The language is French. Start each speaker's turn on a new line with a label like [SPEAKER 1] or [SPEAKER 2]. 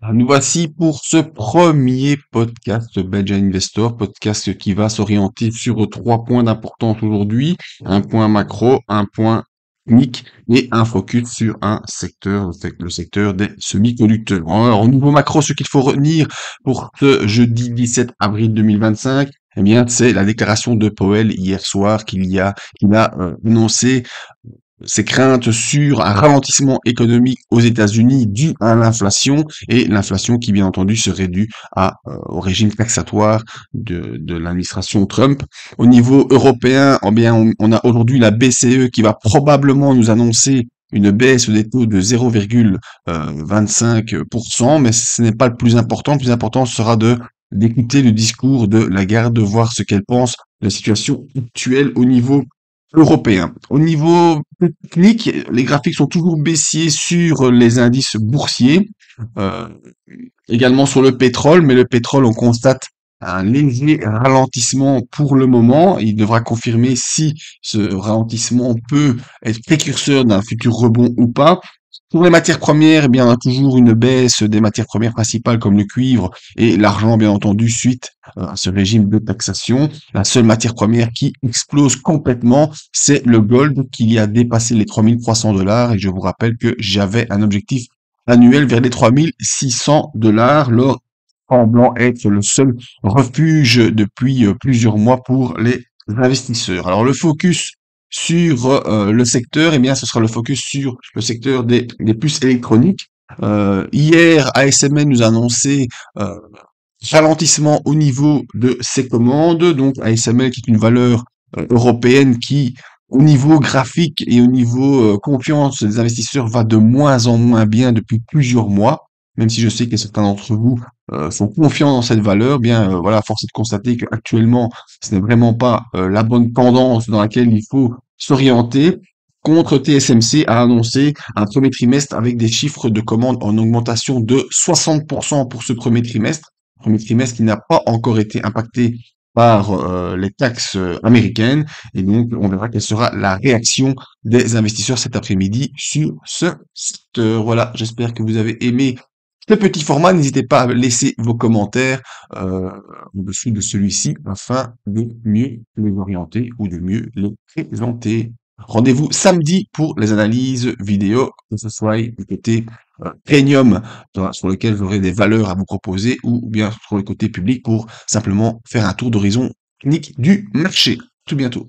[SPEAKER 1] Nous voici pour ce premier podcast Belgian Investor, podcast qui va s'orienter sur trois points d'importance aujourd'hui, un point macro, un point technique et un focus sur un secteur, le secteur des semi-conducteurs. Alors, au niveau macro, ce qu'il faut retenir pour ce jeudi 17 avril 2025, eh bien, c'est la déclaration de Powell hier soir qu'il a annoncé ses craintes sur un ralentissement économique aux États-Unis dû à l'inflation et l'inflation qui bien entendu serait due au régime taxatoire de l'administration Trump. Au niveau européen, eh bien, on a aujourd'hui la BCE qui va probablement nous annoncer une baisse des taux de 0,25%, mais ce n'est pas le plus important. Le plus important sera d'écouter le discours de Lagarde, de voir ce qu'elle pense de la situation actuelle au niveau européen. Au niveau technique, les graphiques sont toujours baissiers sur les indices boursiers, euh, également sur le pétrole, mais le pétrole, on constate un léger ralentissement pour le moment. Il devra confirmer si ce ralentissement peut être précurseur d'un futur rebond ou pas. Pour les matières premières, eh bien, on a toujours une baisse des matières premières principales comme le cuivre et l'argent, bien entendu, suite à ce régime de taxation. La seule matière première qui explose complètement, c'est le gold qui a dépassé les 3 300 $ et je vous rappelle que j'avais un objectif annuel vers les 3 600 $, l'or semblant être le seul refuge depuis plusieurs mois pour les investisseurs. Alors le focus sur le secteur, eh bien, ce sera le focus sur le secteur des puces électroniques. Hier, ASML nous a annoncé ralentissement au niveau de ses commandes. Donc ASML qui est une valeur européenne qui, au niveau graphique et au niveau confiance des investisseurs, va de moins en moins bien depuis plusieurs mois. Même si je sais que certains d'entre vous sont confiants dans cette valeur, bien voilà, force est de constater qu'actuellement, ce n'est vraiment pas la bonne tendance dans laquelle il faut s'orienter. Contre, TSMC a annoncé un premier trimestre avec des chiffres de commandes en augmentation de 60% pour ce premier trimestre qui n'a pas encore été impacté par les taxes américaines. Et donc, on verra quelle sera la réaction des investisseurs cet après-midi sur ce secteur. Voilà, j'espère que vous avez aimé ce petit format. N'hésitez pas à laisser vos commentaires au-dessus de celui-ci afin de mieux les orienter ou de mieux les présenter. Rendez-vous samedi pour les analyses vidéo, que ce soit du côté premium sur lequel j'aurai des valeurs à vous proposer ou bien sur le côté public pour simplement faire un tour d'horizon technique du marché. Tout bientôt.